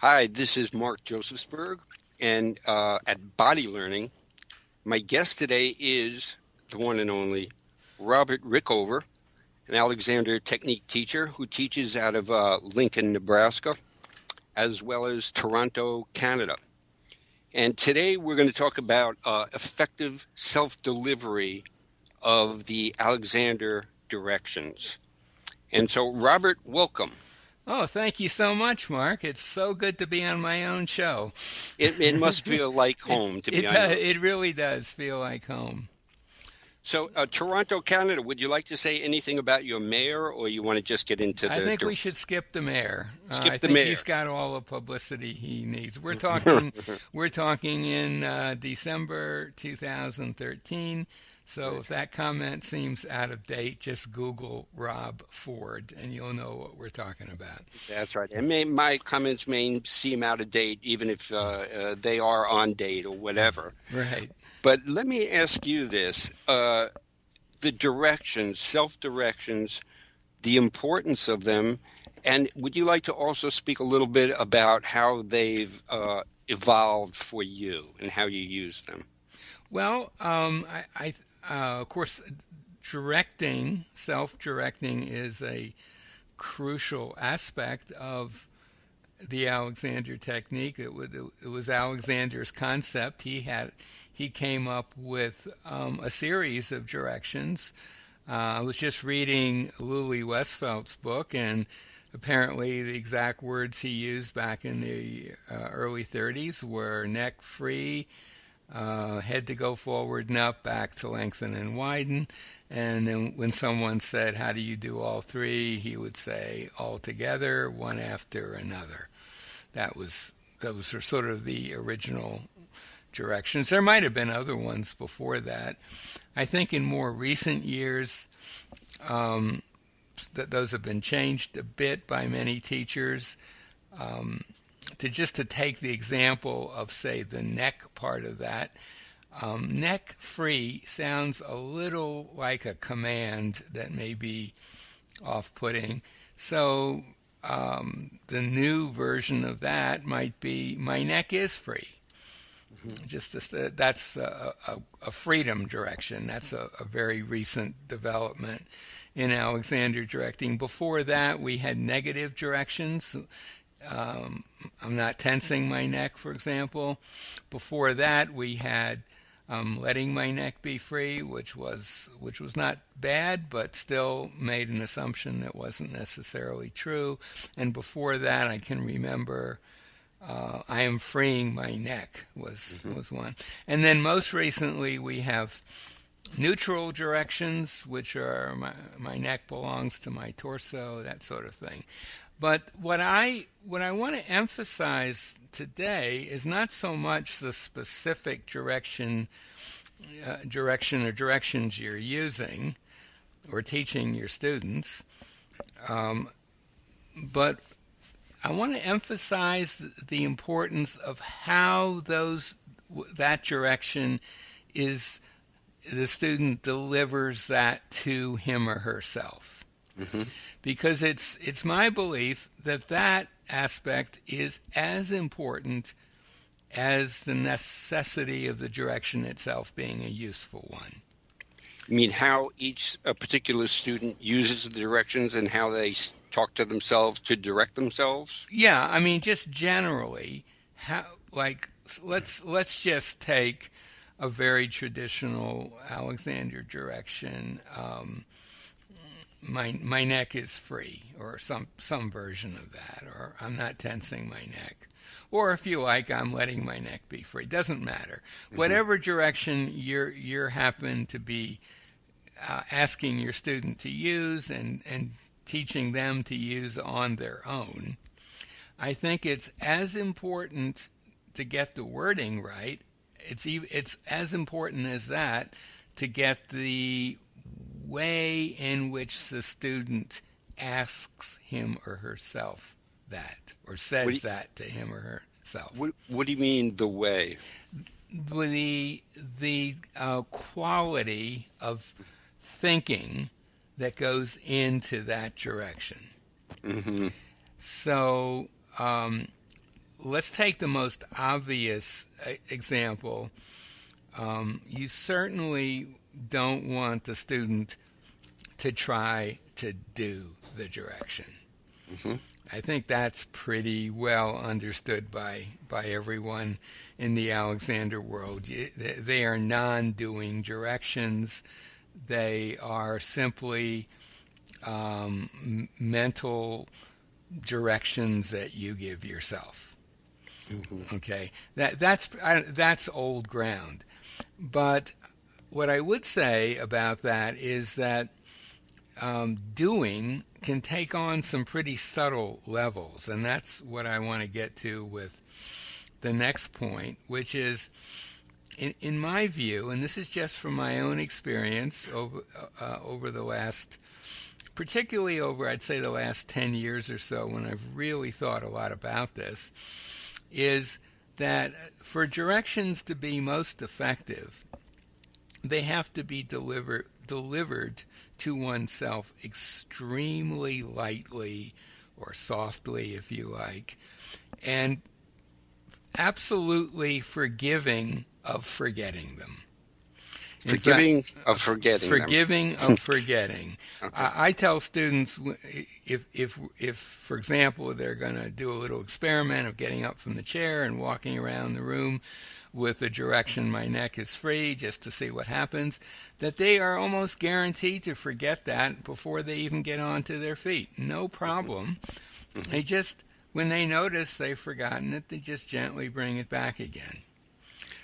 Hi, this is Mark Josephsberg, and at Body Learning, my guest today is the one and only Robert Rickover, an Alexander Technique teacher who teaches out of Lincoln, Nebraska, as well as Toronto, Canada. And today we're going to talk about effective self-delivery of the Alexander directions. And so, Robert, welcome. Oh, thank you so much, Mark. It's so good to be on my own show. It must feel like it home to be it on does, your. it really does feel like home. So, Toronto, Canada, would you like to say anything about your mayor, or you want to just get into I think we should skip the mayor. I skip the think he's mayor? got all the publicity he needs. We're talking in December 2013. So if that comment seems out of date, just Google Rob Ford and you'll know what we're talking about. That's right. And my comments may seem out of date, even if they are on date or whatever. Right. But let me ask you this: the directions, self-directions, the importance of them, and would you like to also speak a little bit about how they've evolved for you and how you use them? Well, of course, self-directing is a crucial aspect of the Alexander technique. It was Alexander's concept. He came up with a series of directions. I was just reading Louis Westfeldt's book, and apparently the exact words he used back in the early 30s were neck free, head to go forward and up, back to lengthen and widen. And then when someone said, "How do you do all three?" he would say, "All together, one after another." Those are sort of the original directions. There might have been other ones before that. I think in more recent years, that those have been changed a bit by many teachers. Um, to take the example of, say, the neck part of that, neck free sounds a little like a command that may be off putting. So the new version of that might be my neck is free. That's a freedom direction. That's a very recent development in Alexander directing. Before that, we had negative directions. I'm not tensing my neck, for example. Before that, we had letting my neck be free, which was not bad, but still made an assumption that wasn't necessarily true. And before that, I can remember I am freeing my neck Hmm. was one. And then most recently, we have neutral directions, which are my neck belongs to my torso, that sort of thing. But what I want to emphasize today is not so much the specific direction or directions you're using or teaching your students, um, but I want to emphasize the importance of how that direction is the student delivers that to him or herself, Hmm. because it's my belief that that aspect is as important as the necessity of the direction itself being a useful one. I mean, how each a particular student uses the directions and how they talk to themselves to direct themselves. Yeah, I mean, just generally, how like let's just take a very traditional Alexander direction. My neck is free, or some version of that, or I'm not tensing my neck, or if you like, I'm letting my neck be free. Doesn't matter. Hmm. Whatever direction you're happen to be asking your student to use and teaching them to use on their own, I think it's as important to get the wording right. It's as important as that to get the way in which the student asks him or herself that, or What do says you, that to him or herself. what do you mean the way? The quality of thinking that goes into that direction. Hmm. So, let's take the most obvious example. You certainly don't want the student to try to do the direction. Mm-hmm. I think that's pretty well understood by everyone in the Alexander world. They are non-doing directions. They are simply mental directions that you give yourself. Mm-hmm. Okay, that's old ground. But what I would say about that is that doing can take on some pretty subtle levels, and that's what I want to get to with the next point, which is, in my view, and this is just from my own experience over the last, particularly over, I'd say, the last 10 years or so, when I've really thought a lot about this, is that for directions to be most effective, they have to be delivered to oneself extremely lightly, or softly if you like, and absolutely forgiving of forgetting them. Forgiving of forgetting them. Forgiving of forgetting. Okay. I tell students, if for example they're going to do a little experiment of getting up from the chair and walking around the room with the direction "my neck is free," just to see what happens, that they are almost guaranteed to forget that before they even get onto their feet. No problem. Mm-hmm. They just, when they notice they've forgotten it, they just gently bring it back again.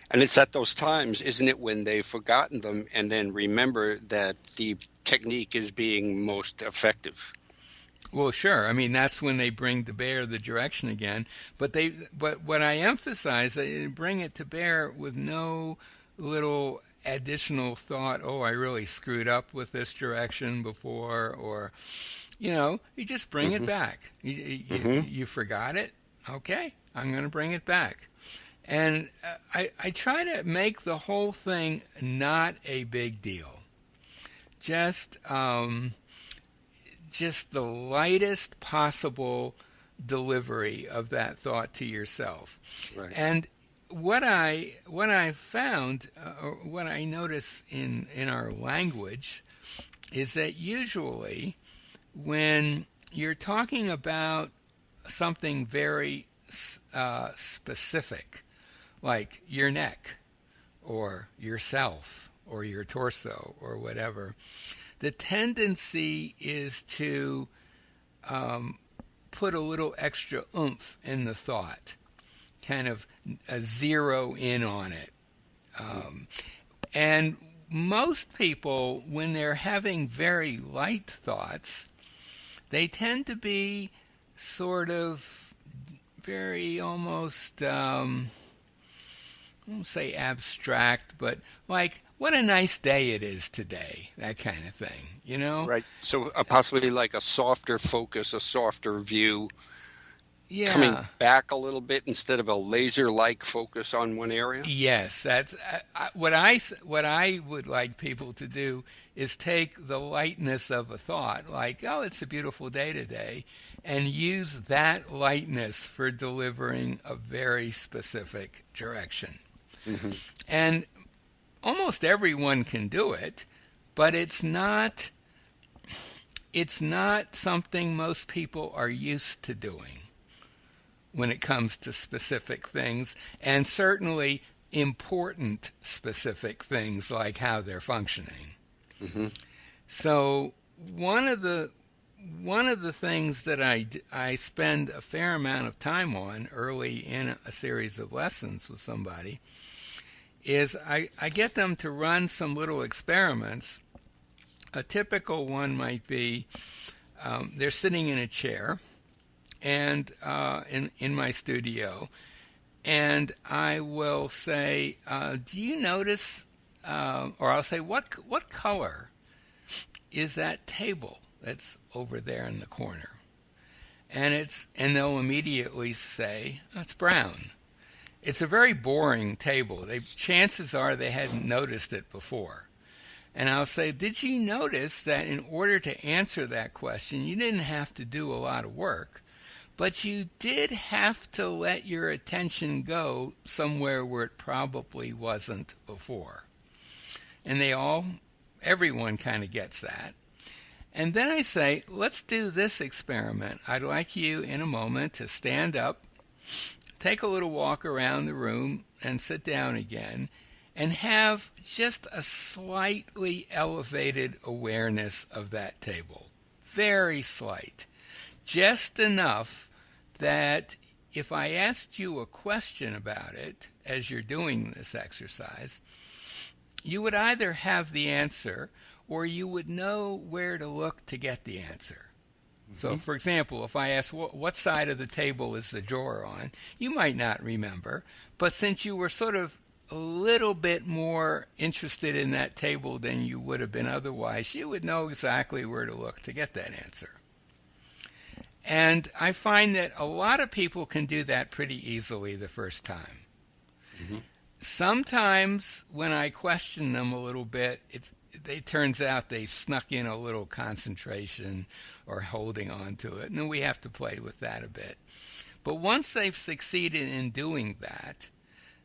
And it's at those times, isn't it, when they've forgotten them and then remember that the technique is being most effective? Well, sure. I mean, that's when they bring to bear the direction again. But what I emphasize, they bring it to bear with no little additional thought. Oh, I really screwed up with this direction before, or you just bring Mm-hmm. it back. You forgot it. Okay, I'm going to bring it back. And I try to make the whole thing not a big deal. Just the lightest possible delivery of that thought to yourself. Right. And what I found, or what I notice in our language, is that usually when you're talking about something very specific, like your neck or yourself or your torso or whatever, the tendency is to put a little extra oomph in the thought, kind of zero in on it. And most people, when they're having very light thoughts, they tend to be sort of very almost, I won't say abstract, but like, what a nice day it is today, that kind of thing, Right. So possibly like a softer focus, a softer view, Yeah. coming back a little bit instead of a laser-like focus on one area. Yes, that's what I would like people to do is take the lightness of a thought, like, oh, it's a beautiful day today, and use that lightness for delivering a very specific direction. Mm-hmm. And almost everyone can do it, but it's not something most people are used to doing when it comes to specific things, and certainly important specific things like how they're functioning. Mm-hmm. So one of the things that I spend a fair amount of time on early in a series of lessons with somebody is I get them to run some little experiments. A typical one might be they're sitting in a chair and in my studio, and I will say, do you notice, or I'll say, what color is that table that's over there in the corner? And they'll immediately say, oh, it's brown. It's a very boring table. Chances are they hadn't noticed it before. And I'll say, did you notice that in order to answer that question, you didn't have to do a lot of work, but you did have to let your attention go somewhere where it probably wasn't before. And everyone kind of gets that. And then I say, let's do this experiment. I'd like you in a moment to stand up, take a little walk around the room, and sit down again, and have just a slightly elevated awareness of that table. Very slight. Just enough that if I asked you a question about it as you're doing this exercise, you would either have the answer or you would know where to look to get the answer. So, for example, if I ask what side of the table is the drawer on, you might not remember. But since you were sort of a little bit more interested in that table than you would have been otherwise, you would know exactly where to look to get that answer. And I find that a lot of people can do that pretty easily the first time. Mm-hmm. Sometimes when I question them a little bit, it turns out they've snuck in a little concentration or holding on to it, and we have to play with that a bit. But once they've succeeded in doing that,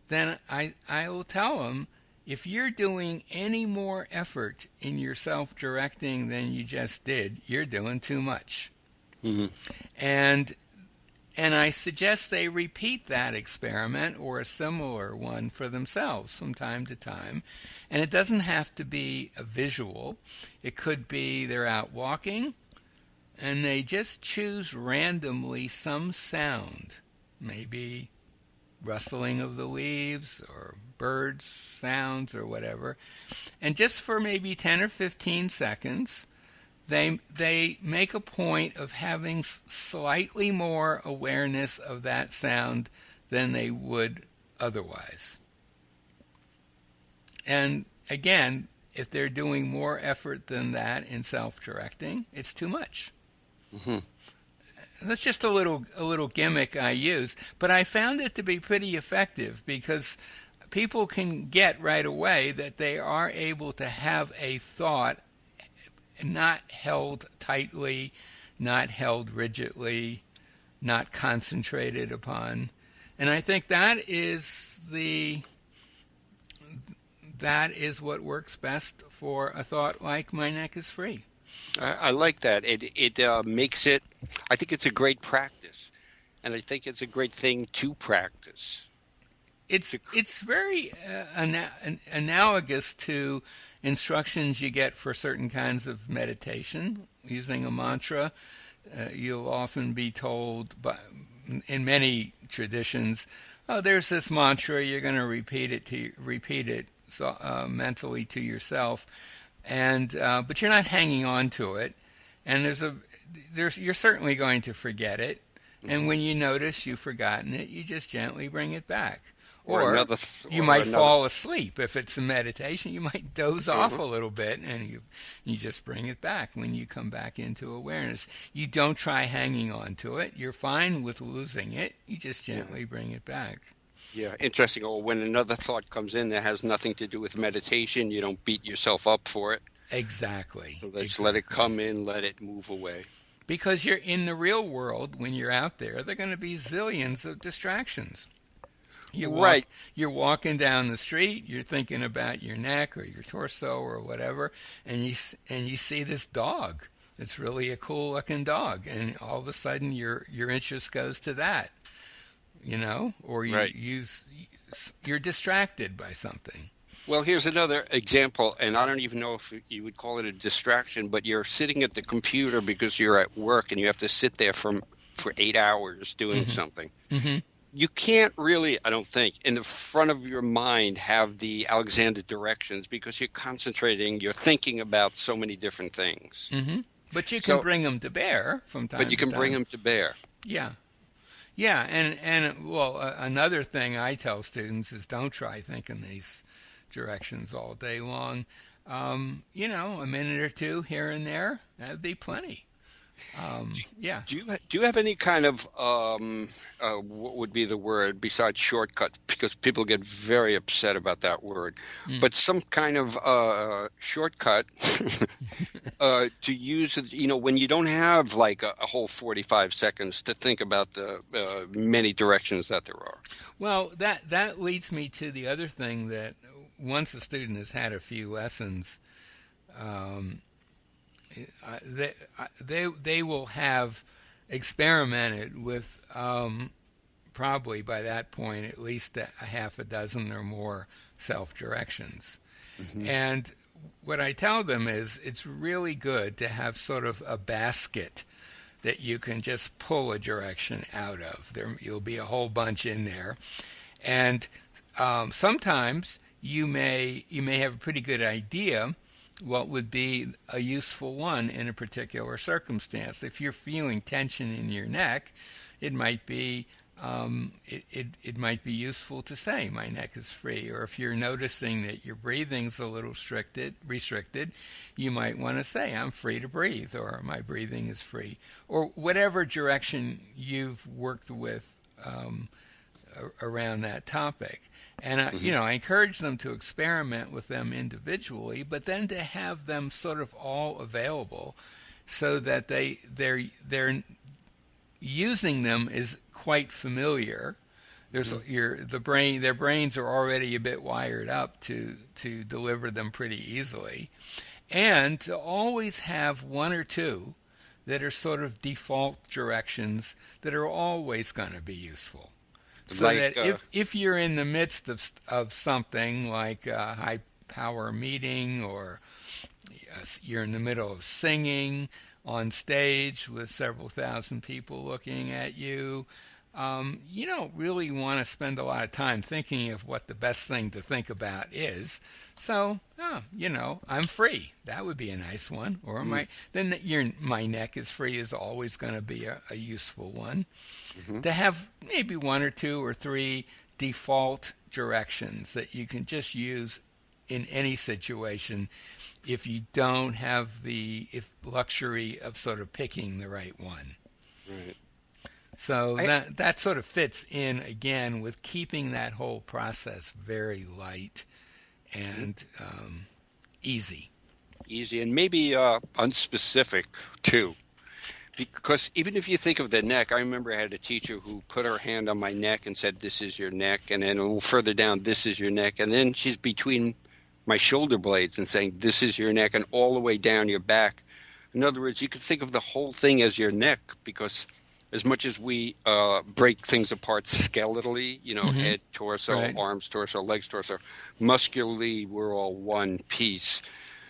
then I will tell them, if you're doing any more effort in your self-directing than you just did, you're doing too much. Mm-hmm. And I suggest they repeat that experiment or a similar one for themselves from time to time. And it doesn't have to be a visual. It could be they're out walking and they just choose randomly some sound, maybe rustling of the leaves or birds sounds or whatever. And just for maybe 10 or 15 seconds, they make a point of having slightly more awareness of that sound than they would otherwise. And again, if they're doing more effort than that in self-directing, it's too much. Mm-hmm. That's just a little gimmick I use, but I found it to be pretty effective because people can get right away that they are able to have a thought not held tightly, not held rigidly, not concentrated upon. And I think that is what works best for a thought like My Neck is Free. I like that. It makes it, I think it's a great practice. And I think it's a great thing to practice. It's very analogous to instructions you get for certain kinds of meditation. Using a mantra, you'll often be told in many traditions, "Oh, there's this mantra. You're going to repeat it mentally to yourself, and but you're not hanging on to it. And you're certainly going to forget it. And when you notice you've forgotten it, you just gently bring it back." Or you might fall asleep. If it's a meditation, you might doze off a little bit, and you just bring it back when you come back into awareness. You don't try hanging on to it. You're fine with losing it. You just gently bring it back. Yeah, interesting. Or when another thought comes in that has nothing to do with meditation, you don't beat yourself up for it. Exactly. So just let it come in, let it move away. Because you're in the real world, when you're out there are going to be zillions of distractions. You're walking down the street, you're thinking about your neck or your torso or whatever, and you see this dog. It's really a cool looking dog, and all of a sudden your interest goes to that, or you're distracted by something. Well, here's another example, and I don't even know if you would call it a distraction, but you're sitting at the computer because you're at work and you have to sit there for 8 hours doing something. Mm-hmm. You can't really, I don't think, in the front of your mind have the Alexander directions because you're concentrating, you're thinking about so many different things. Mm-hmm. But you can bring them to bear from time to time. But you can bring them to bear. Yeah. Yeah, and another thing I tell students is don't try thinking these directions all day long. A minute or two here and there, that'd be plenty. Yeah. Do you have any kind of what would be the word besides shortcut? Because people get very upset about that word, Mm. but some kind of shortcut to use it, when you don't have like a whole 45 seconds to think about the many directions that there are. Well, that leads me to the other thing that once a student has had a few lessons, um, they will have experimented with probably by that point at least a half a dozen or more self directions. Hmm. And what I tell them is it's really good to have sort of a basket that you can just pull a direction out of. You'll be a whole bunch in there, and sometimes you may have a pretty good idea what would be a useful one in a particular circumstance. If you're feeling tension in your neck, it might be it might be useful to say my neck is free. Or if you're noticing that your breathing's a little restricted, you might want to say I'm free to breathe, or my breathing is free, or whatever direction you've worked with around that topic. And Hmm. I encourage them to experiment with them individually, but then to have them sort of all available, so that they're using them is quite familiar. There's Hmm. their brains are already a bit wired up to deliver them pretty easily, and to always have one or two that are sort of default directions that are always going to be useful. So Like, that if you're in the midst of something like a high power meeting, or you're in the middle of singing on stage with several thousand people looking at you, you don't really want to spend a lot of time thinking of what the best thing to think about is. So, I'm free. That would be a nice one. Or mm, my neck is free is always going to be a useful one. mhm. To have maybe one or two or three default directions that you can just use in any situation if you don't have the luxury of sort of picking the right one. Right. So I, that sort of fits in again with keeping that whole process very light mhm. and easy. Easy and maybe unspecific too. Because even if you think of the neck, I remember I had a teacher who put her hand on my neck and said, "This is your neck," and then a little further down, "This is your neck," and then she's between my shoulder blades and saying, "This is your neck," and all the way down your back. In other words, you could think of the whole thing as your neck, because as much as we break things apart skeletally, Hmm. head, torso, Right. arms, torso, legs, torso, muscularly, we're all one piece.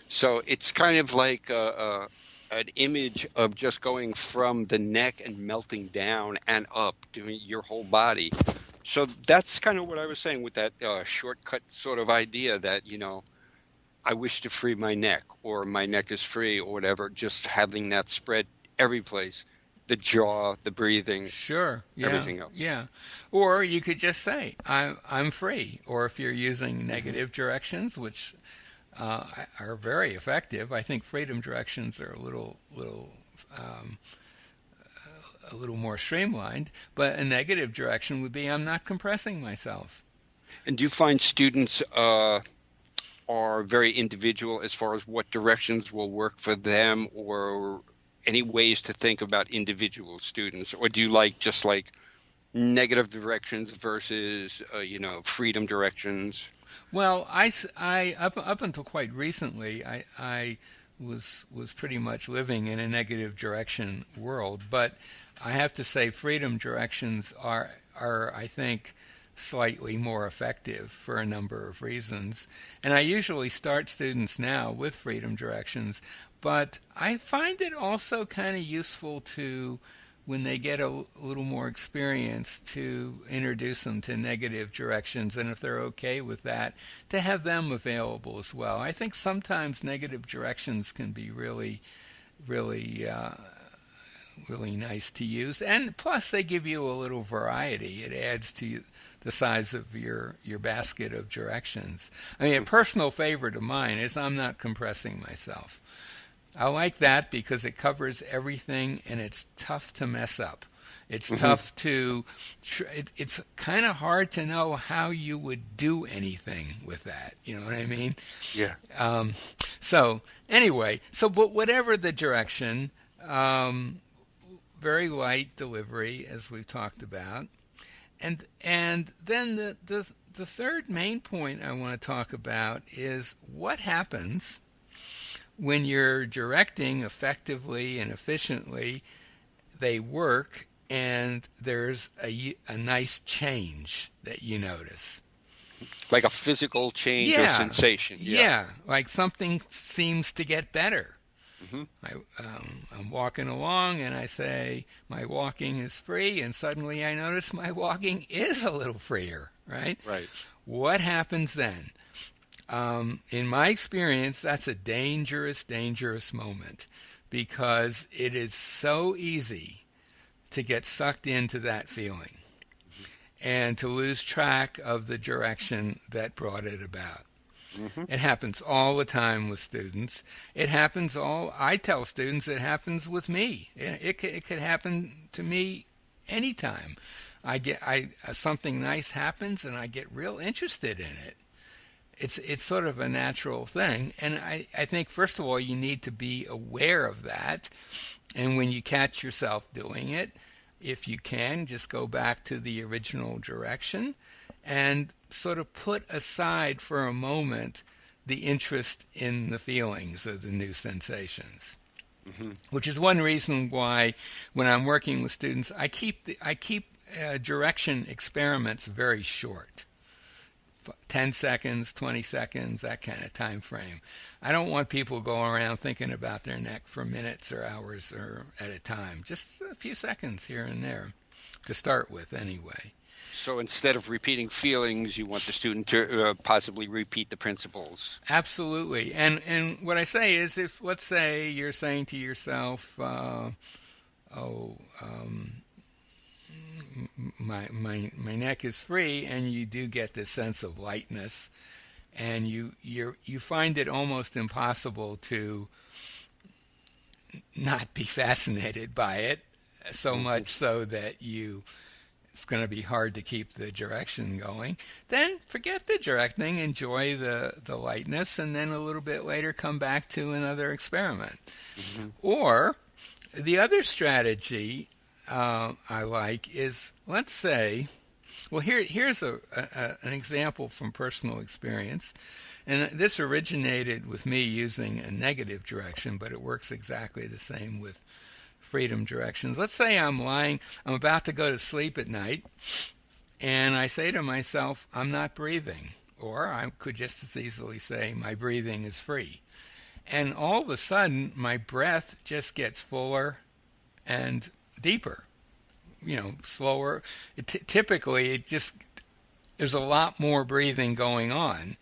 So it's kind of like an image of just going from the neck and melting down and up, doing your whole body. So that's kind of what I was saying with that shortcut sort of idea that, I wish to free my neck, or my neck is free, or whatever, just having that spread every place, the jaw, the breathing, Sure. Yeah. everything else. Yeah. Or you could just say, I'm free. Or if you're using Hmm. negative directions, which are very effective, I think freedom directions are um, a little more streamlined. But a negative direction would be, I'm not compressing myself. And do you find students are very individual as far as what directions will work for them, or any ways to think about individual students? Or do you like just like negative directions versus, freedom directions? Well, up until quite recently, I was pretty much living in a negative direction world. But I have to say, freedom directions are I think slightly more effective for a number of reasons. And I usually start students now with freedom directions, but I find it also kind of useful to, when they get a little more experience, to introduce them to negative directions, and if they're okay with that, to have them available as well. I think sometimes negative directions can be really really nice to use, and plus they give you a little variety. It adds to the size of your basket of directions. I mean, a personal favorite of mine is I'm not compressing myself. I like that because it covers everything and it's tough to mess up. It's tough to, it's kind of hard to know how you would do anything with that. You know what I mean? Yeah. Um, so anyway, but whatever the direction, very light delivery as we've talked about, and then the third main point I want to talk about is what happens when you're directing effectively and efficiently. They work, and there's a nice change that you notice. Like a physical change or Yeah, sensation. Yeah. yeah, like something seems to get better. Hmm. I'm walking along and I say my walking is free, and suddenly I notice my walking is a little freer, right? Right. What happens then? In my experience, that's a dangerous, dangerous moment because it is so easy to get sucked into that feeling and to lose track of the direction that brought it about. Hmm. It happens all the time with students. I tell students it happens with me. It could happen to me anytime. Something nice happens and I get real interested in it. It's sort of a natural thing. And I think, first of all, you need to be aware of that. And when you catch yourself doing it, if you can, just go back to the original direction and sort of put aside for a moment the interest in the feelings of the new sensations. Hmm. Which is one reason why, when I'm working with students, I keep direction experiments very short. 10 seconds, 20 seconds, that kind of time frame. I don't want people going around thinking about their neck for minutes or hours or at a time. Just a few seconds here and there to start with anyway. So instead of repeating feelings, you want the student to possibly repeat the principles. Absolutely. And what I say is, if, let's say, you're saying to yourself, my neck is free, and you do get this sense of lightness, and you find it almost impossible to not be fascinated by it, so much so that it's going to be hard to keep the direction going. Then forget the directing, enjoy the lightness, and then a little bit later come back to another experiment. Hmm. Or the other strategy I like is, let's say, well, here's an example from personal experience. And this originated with me using a negative direction, but it works exactly the same with freedom directions. Let's say I'm about to go to sleep at night, and I say to myself, I'm not breathing. Or I could just as easily say, my breathing is free. And all of a sudden, my breath just gets fuller and deeper, slower. Typically, there's a lot more breathing going on.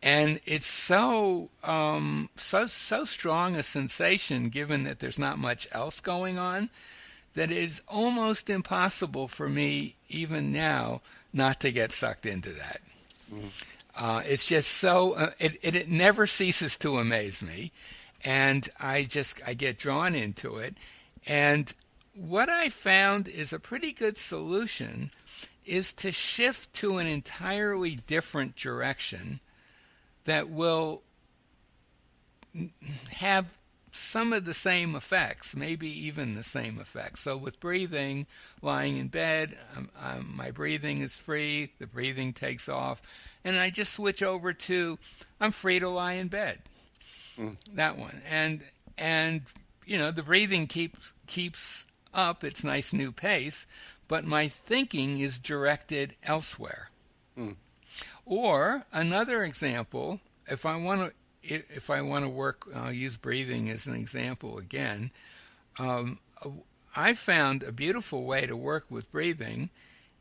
And it's so strong a sensation, given that there's not much else going on, that it is almost impossible for me, even now, not to get sucked into that. Mm. It's just so it never ceases to amaze me, and I get drawn into it. And what I found is a pretty good solution is to shift to an entirely different direction that will have some of the same effects, maybe even the same effects. So with breathing, lying in bed, my breathing is free, the breathing takes off, and I just switch over to I'm free to lie in bed. Mm. That one. And the breathing keeps up its nice new pace, but my thinking is directed elsewhere. Mm. Or another example, if I want to work, I'll use breathing as an example again. I found a beautiful way to work with breathing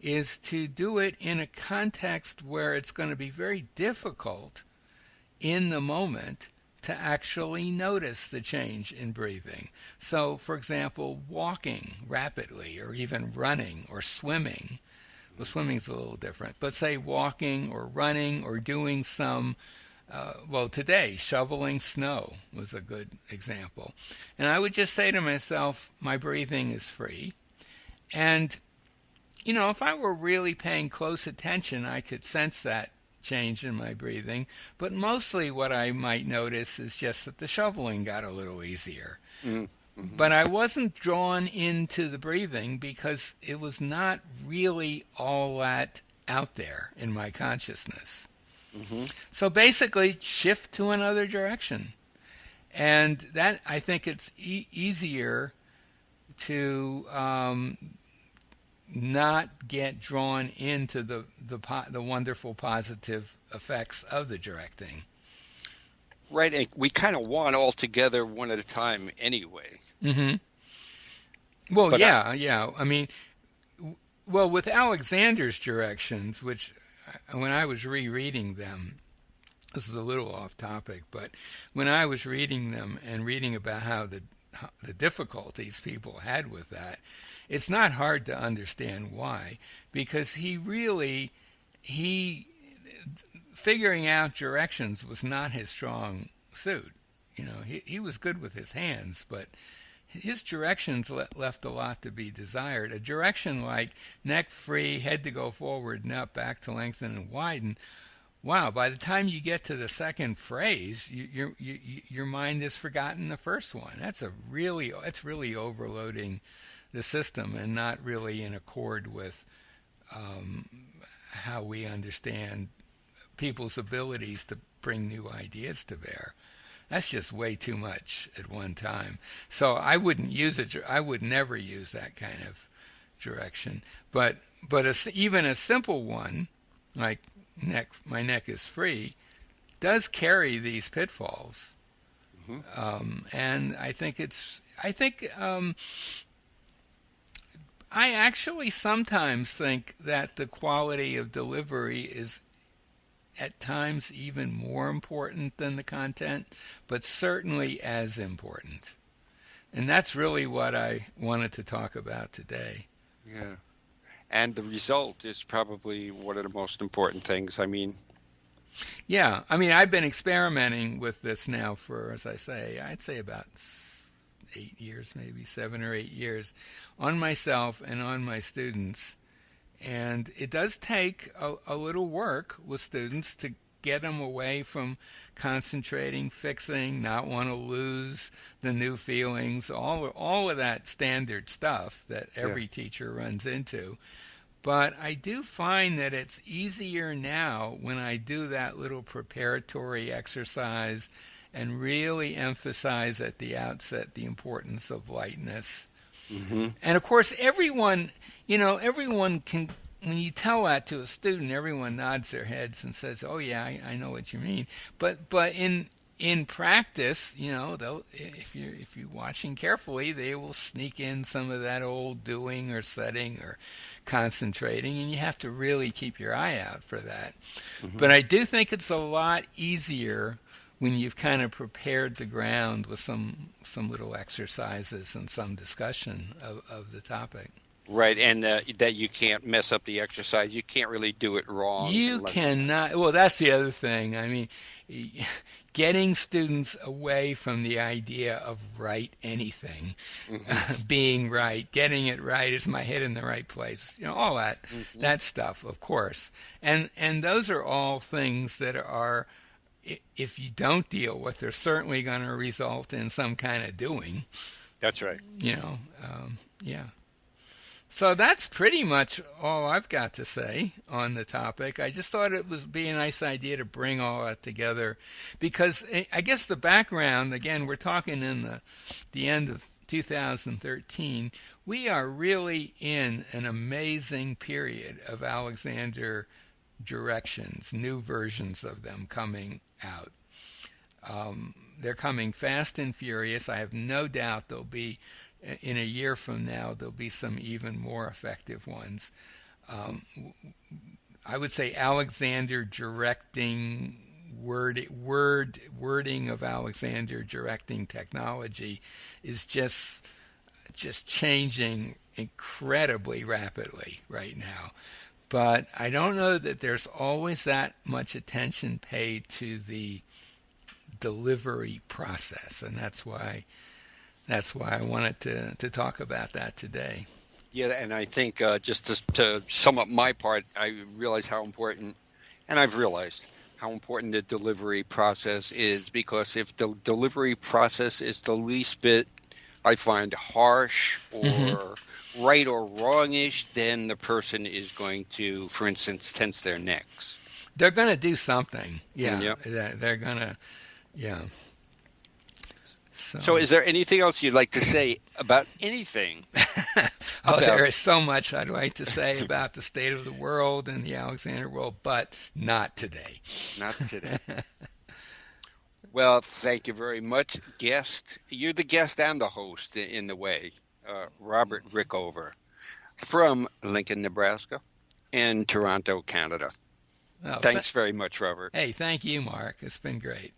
is to do it in a context where it's going to be very difficult in the moment to actually notice the change in breathing. So, for example, walking rapidly, or even running or swimming. Well, swimming's a little different, but say walking or running or doing some Well, today, shoveling snow was a good example. And I would just say to myself, my breathing is free. And, if I were really paying close attention, I could sense that change in my breathing. But mostly what I might notice is just that the shoveling got a little easier. Mm-hmm. But I wasn't drawn into the breathing because it was not really all that out there in my consciousness. Mm-hmm. So basically, shift to another direction. And that, I think it's easier to not get drawn into the wonderful positive effects of the directing. Right, and we kind of want all together one at a time anyway. Hmm. Well, But yeah. I mean, well, with Alexander's directions, which when I was rereading them, this is a little off topic, but when I was reading them and reading about how the difficulties people had with that, it's not hard to understand why, because he figuring out directions was not his strong suit. He was good with his hands, but his directions left a lot to be desired. A direction like neck free, head to go forward and up, back to lengthen and widen. Wow! By the time you get to the second phrase, your mind has forgotten the first one. It's really overloading the system and not really in accord with how we understand people's abilities to bring new ideas to bear. That's just way too much at one time. So I wouldn't use it. I would never use that kind of direction. But even a simple one, like my neck is free, does carry these pitfalls. Mm-hmm. And I actually sometimes think that the quality of delivery is at times even more important than the content, but certainly as important. And that's really what I wanted to talk about today. Yeah. And the result is probably one of the most important things. I mean, Yeah, I mean, I've been experimenting with this now for, as I say, I'd say about 8 years, maybe 7 or 8 years, on myself and on my students. And it does take a little work with students to get them away from concentrating, fixing, not want to lose the new feelings, all of that standard stuff that yeah. every teacher runs into. But I do find that it's easier now when I do that little preparatory exercise and really emphasize at the outset the importance of lightness. Mm-hmm. And of course, everyone can, when you tell that to a student, everyone nods their heads and says, "Oh yeah, I know what you mean." But in practice, they'll, if you're watching carefully, they will sneak in some of that old doing or setting or concentrating, and you have to really keep your eye out for that. Mm-hmm. But I do think it's a lot easier when you've kind of prepared the ground with some little exercises and some discussion of the topic. Right, and that you can't mess up the exercise. You can't really do it wrong. You cannot. Well, that's the other thing. I mean, getting students away from the idea of right anything, Mm-hmm. being right, getting it right, is my head in the right place? All Mm-hmm. that stuff, of course. And those are all things that are, if you don't deal with, they're certainly going to result in some kind of doing. That's right. Yeah. So that's pretty much all I've got to say on the topic. I just thought it would be a nice idea to bring all that together because I guess the background, again, we're talking in the end of 2013. We are really in an amazing period of Alexander directions, new versions of them coming out. They're coming fast and furious. I have no doubt there'll be, in a year from now, there'll be some even more effective ones. I would say Alexander directing wording of Alexander directing technology is just changing incredibly rapidly right now. but I don't know that there's always that much attention paid to the delivery process, and that's why I wanted to talk about that today. Yeah, and I think just to sum up my part, I realize how important, and I've realized how important the delivery process is, because if the delivery process is the least bit, I find, harsh Hmm. or right or wrongish, then the person is going to, for instance, tense their necks. They're going to do something. Yeah, Yeah. they're going to. Yeah. So, So, is there anything else you'd like to say about anything oh, about? there is so much I'd like to say about the state of the world and the Alexander world, but not today. Not today. Well, thank you very much, guest. You're the guest and the host in the way, Robert Rickover from Lincoln, Nebraska, and Toronto, Canada. Oh, Thanks very much, Robert. hey, thank you, Mark. It's been great.